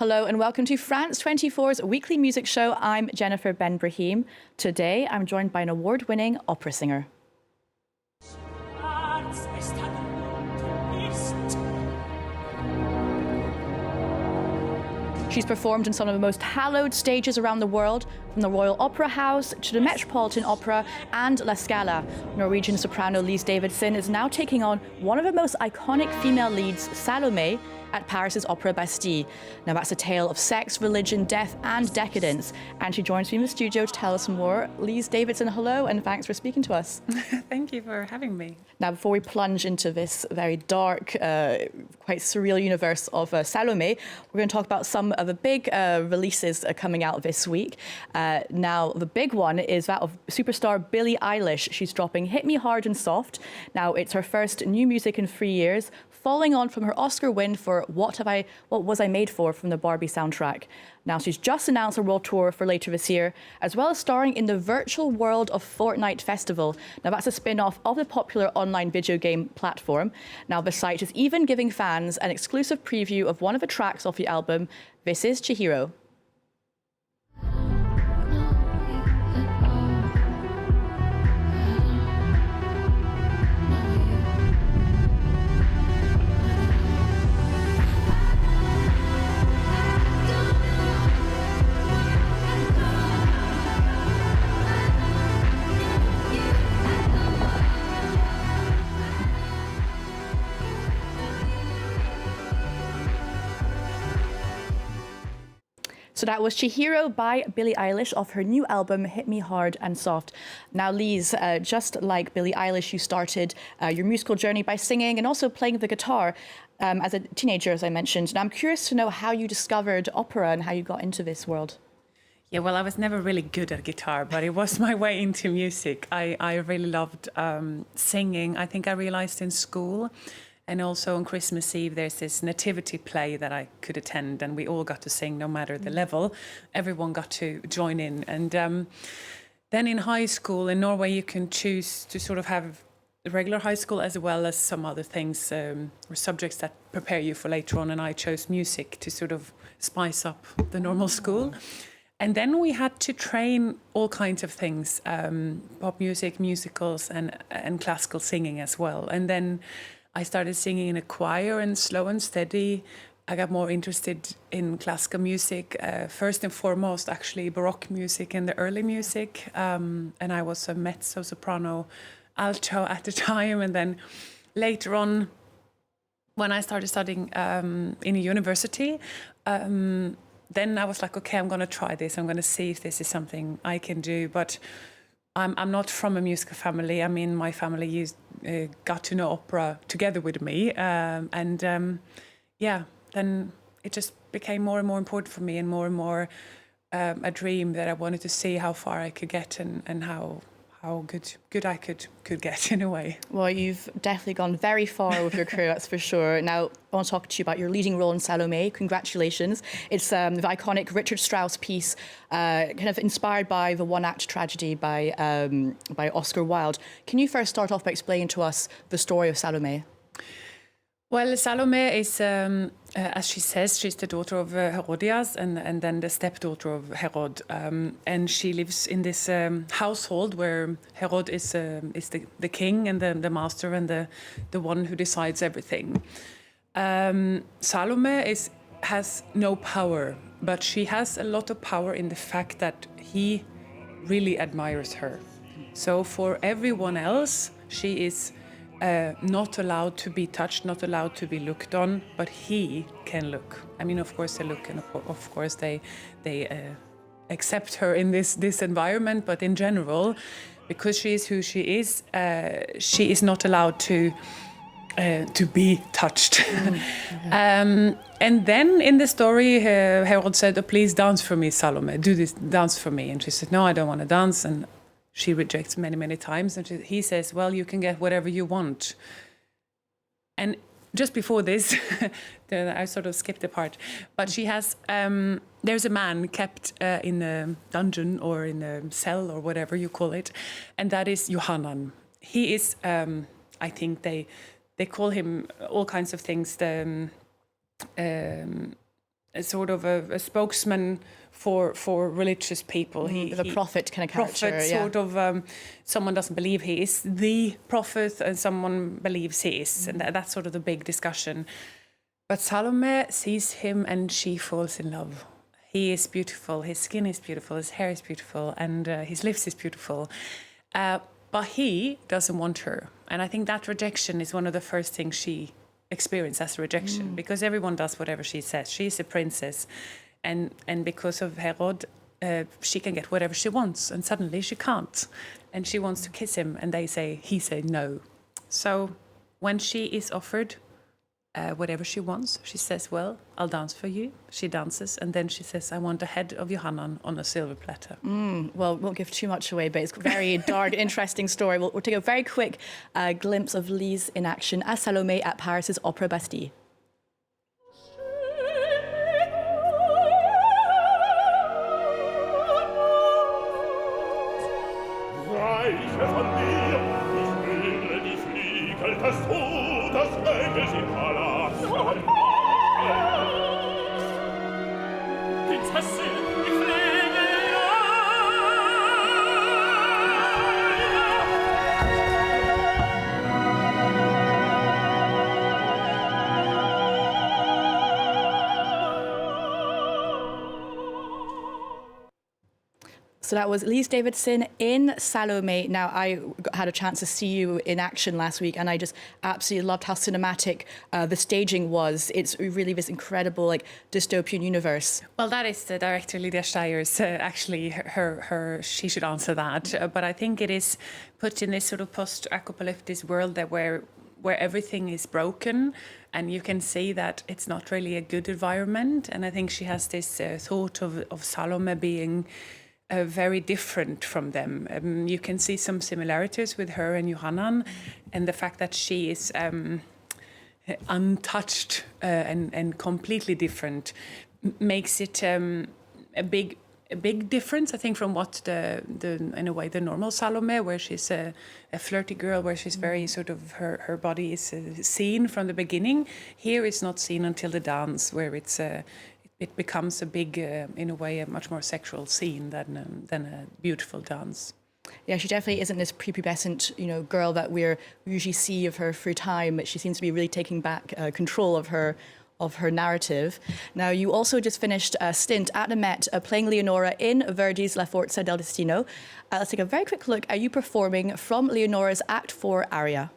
Hello and welcome to France 24's weekly music show. I'm Jennifer Ben Brahim. Today I'm joined by an award-winning opera singer. She's performed in some of the most hallowed stages around the world, from the Royal Opera House to the Metropolitan Opera and La Scala. Norwegian soprano Lise Davidsen is now taking on one of the most iconic female leads, Salomé, at Paris's Opera Bastille. Now that's a tale of sex, religion, death and decadence. And she joins me in the studio to tell us more. Lise Davidsen, hello, and thanks for speaking to us. Thank you for having me. Now, before we plunge into this very dark, quite surreal universe of Salomé, we're going to talk about some of the big releases coming out this week. Now, the big one is that of superstar Billie Eilish. She's dropping Hit Me Hard and Soft. Now, it's her first new music in 3 years, following on from her Oscar win for What Was I Made For from the Barbie soundtrack. Now, she's just announced a world tour for later this year, as well as starring in the virtual world of Fortnite Festival. Now, that's a spin-off of the popular online video game platform. Now, the site is even giving fans an exclusive preview of one of the tracks off the album. This is Chihiro. So that was Chihiro by Billie Eilish off her new album, Hit Me Hard and Soft. Now, Lise, just like Billie Eilish, you started your musical journey by singing and also playing the guitar as a teenager, as I mentioned. Now, I'm curious to know how you discovered opera and how you got into this world. Yeah, well, I was never really good at guitar, but it was my way into music. I really loved singing. I think I realized in school. And also on Christmas Eve, there's this nativity play that I could attend, and we all got to sing no matter the level. Everyone got to join in. And then in high school in Norway, you can choose to sort of have a regular high school as well as some other things or subjects that prepare you for later on. And I chose music to sort of spice up the normal school. And then we had to train all kinds of things, pop music, musicals, and classical singing as well. And then I started singing in a choir, and slow and steady, I got more interested in classical music. First and foremost, actually, Baroque music and the early music. And I was a mezzo, soprano, alto at the time. And then later on, when I started studying in a university, then I was like, okay, I'm going to try this. I'm going to see if this is something I can do. But I'm not from a musical family. I mean, my family got to know opera together with me. Yeah, then it just became more and more important for me and more a dream that I wanted to see how far I could get and how good I could get in a way. Well, you've definitely gone very far with your career, that's for sure. Now, I want to talk to you about your leading role in Salomé. Congratulations. It's the iconic Richard Strauss piece, kind of inspired by the one-act tragedy by Oscar Wilde. Can you first start off by explaining to us the story of Salomé? Well, Salomé is, as she says, she's the daughter of Herodias and then the stepdaughter of Herod. And she lives in this household where Herod is the king and the master and the one who decides everything. Salomé has no power, but she has a lot of power in the fact that he really admires her. So for everyone else, she is not allowed to be touched, not allowed to be looked on, but he can look. I mean, of course they look, and of course they accept her in this environment. But in general, because she is who she is not allowed to be touched. And then in the story, Herod said, "Oh, please dance for me, Salomé. Do this, dance for me." And she said, "No, I don't want to dance." And she rejects many times, and he says, "Well, you can get whatever you want." And just before this, I sort of skipped a part, but she has, there's a man kept in a dungeon or in a cell or whatever you call it, and that is Johanan. He is, I think they call him all kinds of things, sort of a spokesman for religious people. The prophet kind of character. Prophet, sort of, someone doesn't believe he is the prophet and someone believes he is. And that's sort of the big discussion. But Salome sees him and she falls in love. He is beautiful, his skin is beautiful, his hair is beautiful, and his lips is beautiful. But he doesn't want her. And I think that rejection is one of the first things she experiences as rejection, because everyone does whatever she says. She's a princess. And because of Herod, she can get whatever she wants, and suddenly she can't. And she wants to kiss him, and he say no. So when she is offered whatever she wants, she says, well, I'll dance for you. She dances, and then she says, I want the head of Johannan on a silver platter. Well, won't give too much away, but it's a very dark, interesting story. We'll take a very quick glimpse of Lise in action as Salome at Paris's Opera Bastille. Weiche von mir, ich höre die Flügel des Todes, Engels im Palast. Prinzessin, ich flehe, So that was Lise Davidsen in Salome. Now, I had a chance to see you in action last week, and I just absolutely loved how cinematic the staging was. It's really this incredible, like, dystopian universe. Well, that is the director Lydia Steyer's, actually, she should answer that. But I think it is put in this sort of post-apocalyptic world that where everything is broken, and you can see that it's not really a good environment. And I think she has this thought of Salome being very different from them. You can see some similarities with her and Johannan, and the fact that she is untouched and completely different makes it a big difference, I think, from what the in a way the normal Salome, where she's a flirty girl, where she's very sort of her body is seen from the beginning. Here it's not seen until the dance, where it becomes a big, in a way, a much more sexual scene than a beautiful dance. Yeah, she definitely isn't this prepubescent, girl that we usually see of her through time. She seems to be really taking back control of her narrative. Now, you also just finished a stint at the Met playing Leonora in Verdi's La Forza del Destino. Let's take a very quick look at you performing from Leonora's Act 4 aria.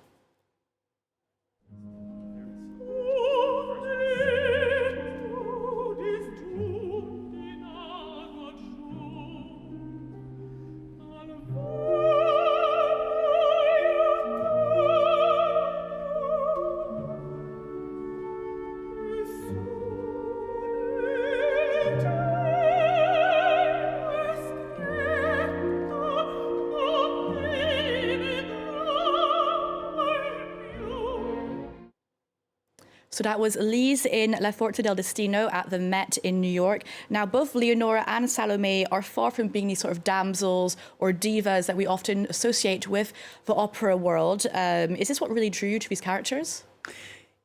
So that was Lise in La Forza del Destino at the Met in New York. Now, both Leonora and Salome are far from being these sort of damsels or divas that we often associate with the opera world. Is this what really drew you to these characters?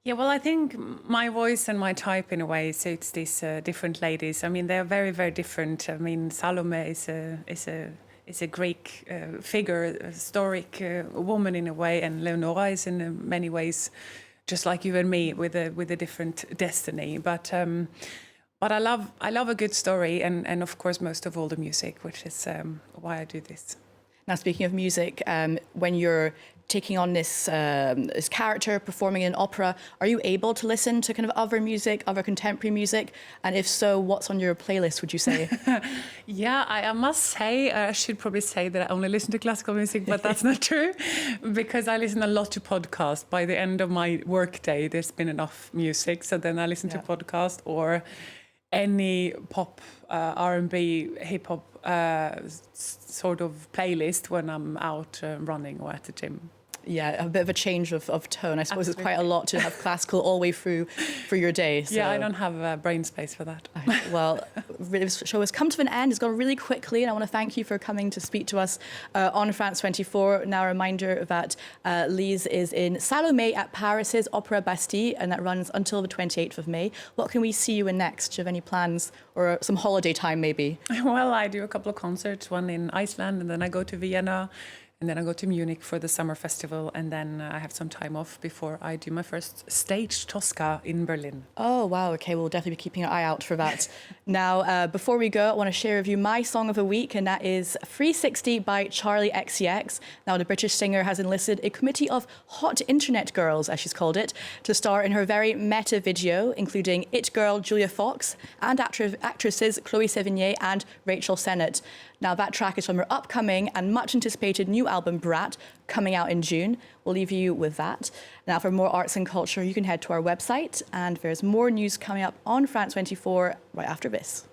Yeah, well, I think my voice and my type, in a way, suits these different ladies. I mean, they're very, very different. I mean, Salome is a Greek figure, a historic woman in a way, and Leonora is in many ways just like you and me, with a different destiny. But I love a good story, and of course most of all the music, which is why I do this. Now, speaking of music, when you're taking on this character, performing in opera, are you able to listen to kind of other music, other contemporary music? And if so, what's on your playlist, would you say? Yeah, I must say, I should probably say that I only listen to classical music, but that's not true, because I listen a lot to podcasts. By the end of my workday, there's been enough music, so then I listen to podcast or any pop, R&B, hip-hop sort of playlist when I'm out running or at the gym. Yeah, a bit of a change of tone. I suppose it's quite a lot to have classical all the way through for your day. So. Yeah, I don't have brain space for that. Well, this show has come to an end. It's gone really quickly, and I want to thank you for coming to speak to us on France 24. Now, a reminder that Lise is in Salomé at Paris's Opera Bastille, and that runs until the 28th of May. What can we see you in next? Do you have any plans or some holiday time, maybe? Well, I do a couple of concerts, one in Iceland, and then I go to Vienna. And then I go to Munich for the summer festival, and then I have some time off before I do my first stage Tosca in Berlin. Oh, wow. Okay, we'll definitely be keeping an eye out for that. Now, before we go, I want to share with you my song of the week, and that is 360 by Charlie XCX. Now, the British singer has enlisted a committee of hot internet girls, as she's called it, to star in her very meta video, including It Girl Julia Fox and actresses Chloe Sevigny and Rachel Sennett. Now, that track is from her upcoming and much anticipated new album, Brat, coming out in June. We'll leave you with that. Now, for more arts and culture, you can head to our website, and there's more news coming up on France 24 right after this.